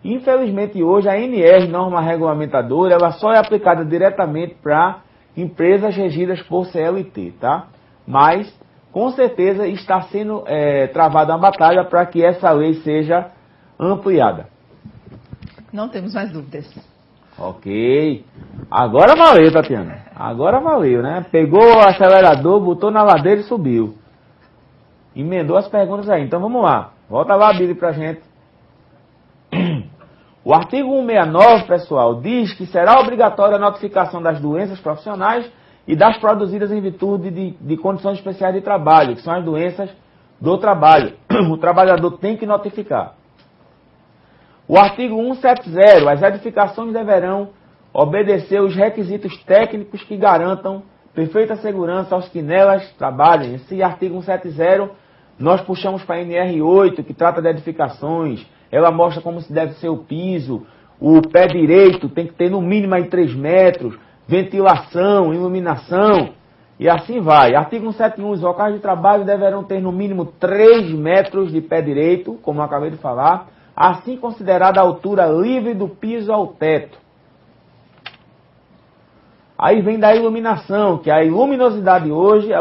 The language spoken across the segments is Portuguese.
Infelizmente hoje a NR, norma regulamentadora, ela só é aplicada diretamente para empresas regidas por CLT, tá? Mas, com certeza, está sendo travada uma batalha para que essa lei seja ampliada. Não temos mais dúvidas. Ok. Agora valeu, Tatiana. Agora valeu, né? Pegou o acelerador, botou na ladeira e subiu. Emendou as perguntas aí. Então vamos lá. Volta lá, Billy, pra gente. O artigo 169, pessoal, diz que será obrigatória a notificação das doenças profissionais e das produzidas em virtude de condições especiais de trabalho, que são as doenças do trabalho. O trabalhador tem que notificar. O artigo 170, as edificações deverão obedecer os requisitos técnicos que garantam perfeita segurança aos que nelas trabalhem. Esse artigo 170, nós puxamos para a NR8, que trata de edificações. Ela mostra como se deve ser o piso, o pé direito tem que ter no mínimo aí 3 metros, ventilação, iluminação, e assim vai. Artigo 171, os locais de trabalho deverão ter no mínimo 3 metros de pé direito, como eu acabei de falar, assim considerada a altura livre do piso ao teto. Aí vem da iluminação, que a luminosidade hoje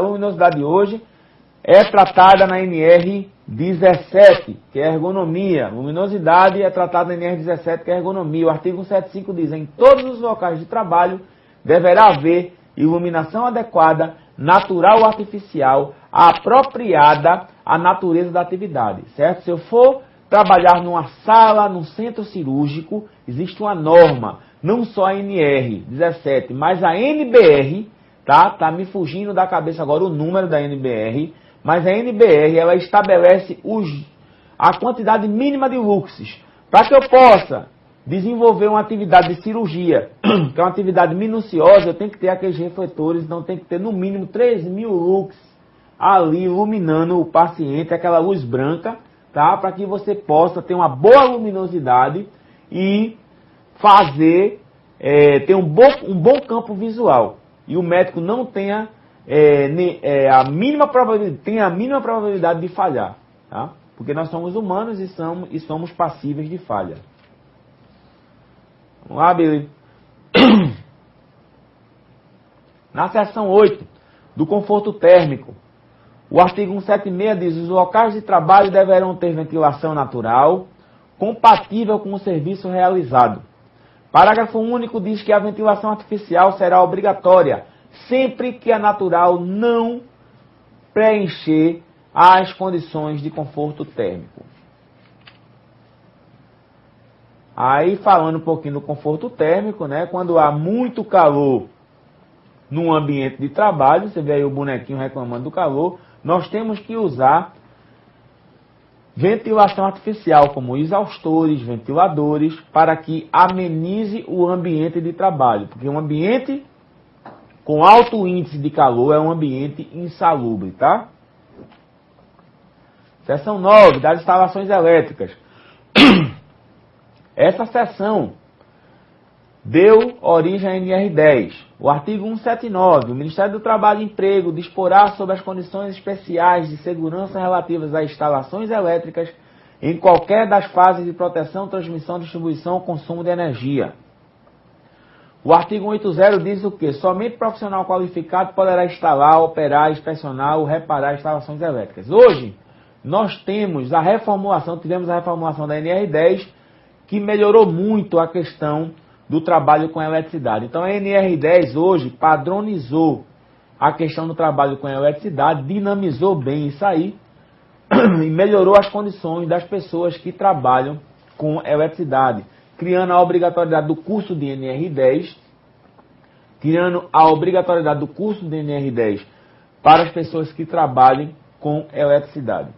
é tratada na NR 17, que é ergonomia. Luminosidade é tratada na NR 17, que é ergonomia. O artigo 175 diz: em todos os locais de trabalho deverá haver iluminação adequada, natural ou artificial, apropriada à natureza da atividade, certo? Se eu for trabalhar numa sala, num centro cirúrgico, existe uma norma, não só a NR 17, mas a NBR, tá? Tá me fugindo da cabeça agora o número da NBR, mas a NBR, ela estabelece a quantidade mínima de luxes. Para que eu possa desenvolver uma atividade de cirurgia, que é uma atividade minuciosa, eu tenho que ter aqueles refletores, então tem que ter no mínimo 3.000 lux ali iluminando o paciente, aquela luz branca, tá? Para que você possa ter uma boa luminosidade e fazer, ter um bom campo visual. E o médico não tenha a mínima probabilidade de falhar, tá? Porque nós somos humanos e somos passíveis de falha. Vamos lá, Billy. Na seção 8 do conforto térmico, o artigo 176 diz: os locais de trabalho deverão ter ventilação natural, compatível com o serviço realizado. Parágrafo único diz que a ventilação artificial será obrigatória, sempre que a natural não preencher as condições de conforto térmico. Aí, falando um pouquinho do conforto térmico, né? Quando há muito calor num ambiente de trabalho, você vê aí o bonequinho reclamando do calor, nós temos que usar ventilação artificial, como exaustores, ventiladores, para que amenize o ambiente de trabalho. Porque um ambiente com alto índice de calor é um ambiente insalubre, tá? Seção 9, das instalações elétricas. Essa seção deu origem à NR10. O artigo 179, o Ministério do Trabalho e Emprego disporá sobre as condições especiais de segurança relativas às instalações elétricas em qualquer das fases de proteção, transmissão, distribuição ou consumo de energia. O artigo 180 diz o quê? Somente profissional qualificado poderá instalar, operar, inspecionar ou reparar instalações elétricas. Hoje, nós tivemos a reformulação da NR10, que melhorou muito a questão do trabalho com eletricidade. Então a NR10 hoje padronizou a questão do trabalho com eletricidade, dinamizou bem isso aí e melhorou as condições das pessoas que trabalham com eletricidade, criando a obrigatoriedade do curso de NR10, para as pessoas que trabalhem com eletricidade.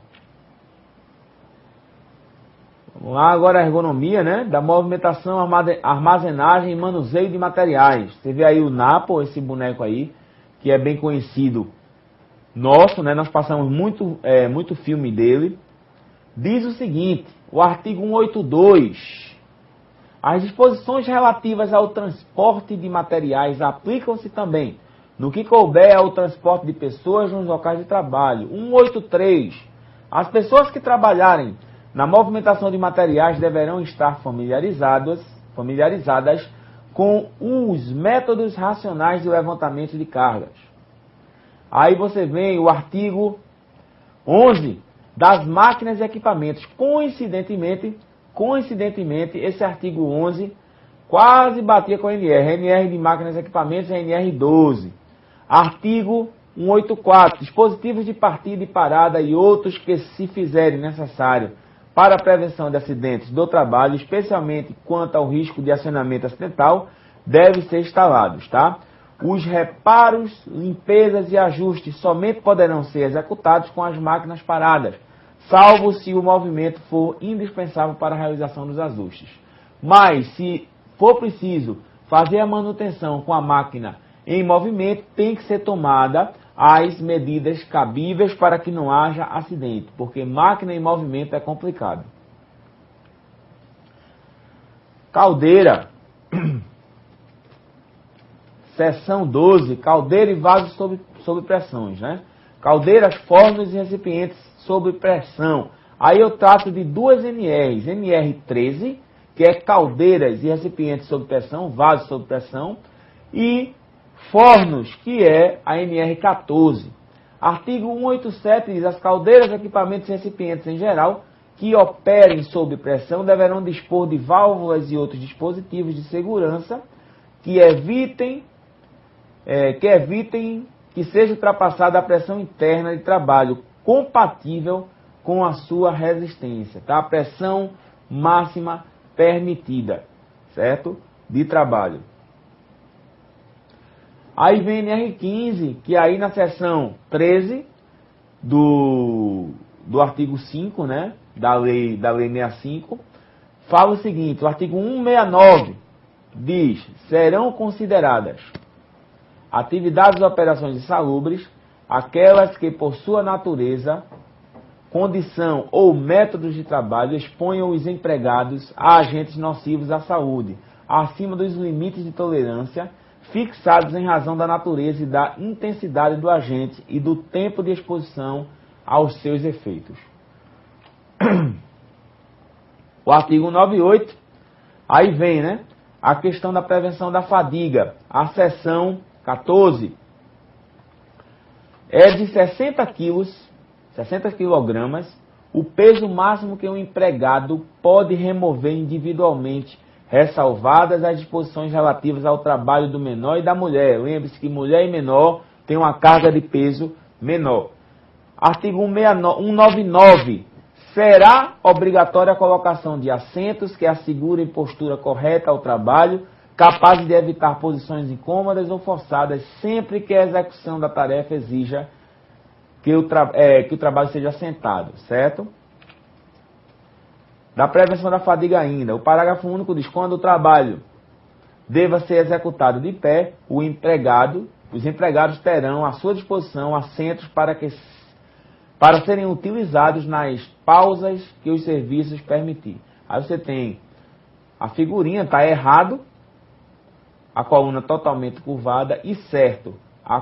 Vamos lá, agora a ergonomia, né? Da movimentação, armazenagem e manuseio de materiais. Você vê aí o Napo, esse boneco aí, que é bem conhecido nosso, né? Nós passamos muito filme dele. Diz o seguinte, o artigo 182. As disposições relativas ao transporte de materiais aplicam-se também no que couber ao transporte de pessoas nos locais de trabalho. 183. As pessoas que trabalharem na movimentação de materiais deverão estar familiarizadas com os métodos racionais de levantamento de cargas. Aí você vem o artigo 11 das máquinas e equipamentos. Coincidentemente, esse artigo 11 quase batia com a NR. NR de máquinas e equipamentos é NR 12. Artigo 184. Dispositivos de partida e parada e outros que se fizerem necessário para a prevenção de acidentes do trabalho, especialmente quanto ao risco de acionamento acidental, devem ser instalados, tá? Os reparos, limpezas e ajustes somente poderão ser executados com as máquinas paradas, salvo se o movimento for indispensável para a realização dos ajustes. Mas, se for preciso fazer a manutenção com a máquina em movimento, tem que ser tomada as medidas cabíveis para que não haja acidente, porque máquina em movimento é complicado. Caldeira. Seção 12, caldeira e vasos sob pressões, né? Caldeiras, fornos e recipientes sob pressão. Aí eu trato de duas NRs. NR 13, que é caldeiras e recipientes sob pressão, vasos sob pressão, e fornos, que é a NR 14. Artigo 187 diz: as caldeiras, equipamentos e recipientes em geral que operem sob pressão deverão dispor de válvulas e outros dispositivos de segurança que evitem que seja ultrapassada a pressão interna de trabalho compatível com a sua resistência, tá? A pressão máxima permitida, certo? De trabalho. Aí vem NR15, que aí na seção 13 do artigo 5, né? Da lei 65, fala o seguinte: o artigo 169 diz: serão consideradas atividades ou operações insalubres aquelas que, por sua natureza, condição ou métodos de trabalho, exponham os empregados a agentes nocivos à saúde, acima dos limites de tolerância fixados em razão da natureza e da intensidade do agente e do tempo de exposição aos seus efeitos. O artigo 198, aí vem, né, a questão da prevenção da fadiga. A seção 14 é de 60 quilogramas, o peso máximo que um empregado pode remover individualmente, ressalvadas as disposições relativas ao trabalho do menor e da mulher. Lembre-se que mulher e menor têm uma carga de peso menor. Artigo 199. Será obrigatória a colocação de assentos que assegurem postura correta ao trabalho, capazes de evitar posições incômodas ou forçadas, sempre que a execução da tarefa exija que o trabalho seja sentado, certo? Da prevenção da fadiga ainda, o parágrafo único diz: quando o trabalho deva ser executado de pé, os empregados terão à sua disposição assentos para serem utilizados nas pausas que os serviços permitirem. Aí você tem a figurinha, está errado, a coluna totalmente curvada, e certo, a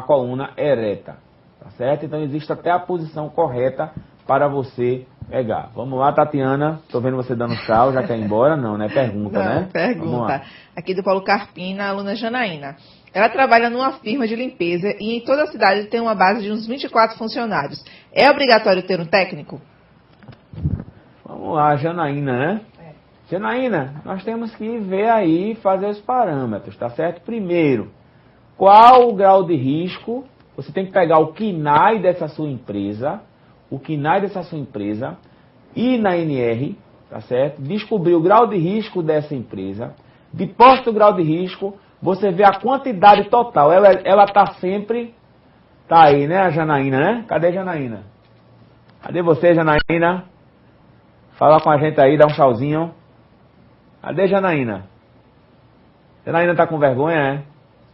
coluna ereta. Tá certo? Então existe até a posição correta para você pegar. Vamos lá, Tatiana. Estou vendo você dando tchau, já quer ir embora? Não, né? Pergunta, não, né? Pergunta. Aqui do Paulo Carpina, a aluna Janaína. Ela trabalha numa firma de limpeza e em toda a cidade tem uma base de uns 24 funcionários. É obrigatório ter um técnico? Vamos lá, Janaína, né? Janaína, nós temos que ver aí e fazer os parâmetros, tá certo? Primeiro, qual o grau de risco? Você tem que pegar o KNAI dessa sua empresa, ir na NR, tá certo? Descobrir o grau de risco dessa empresa. Depois do grau de risco, você vê a quantidade total. Ela tá sempre... Tá aí, né, a Janaína, né? Cadê a Janaína? Cadê você, Janaína? Fala com a gente aí, dá um tchauzinho. Cadê Janaína? Janaína tá com vergonha, é?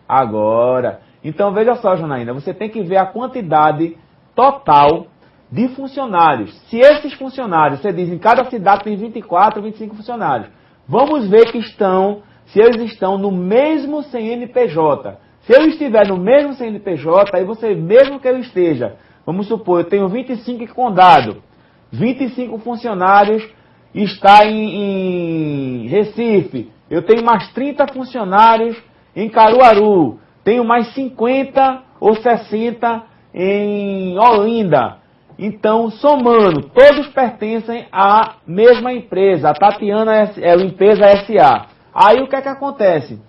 Agora. Então, veja só, Janaína, você tem que ver a quantidade total de funcionários. Se esses funcionários, você diz, em cada cidade tem 24, 25 funcionários. Vamos ver se eles estão no mesmo CNPJ. Se eu estiver no mesmo CNPJ, aí você, mesmo que eu esteja, vamos supor, eu tenho 25 em Condado, 25 funcionários está em Recife. Eu tenho mais 30 funcionários em Caruaru. Tenho mais 50 ou 60 em Olinda. Então, somando, todos pertencem à mesma empresa, a Tatiana Limpeza S.A. Aí o que é que acontece?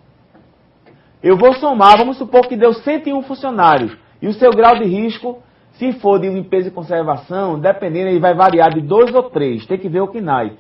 Eu vou somar, vamos supor que deu 101 funcionários. E o seu grau de risco, se for de limpeza e conservação, dependendo, ele vai variar de 2 ou 3. Tem que ver o KNAI.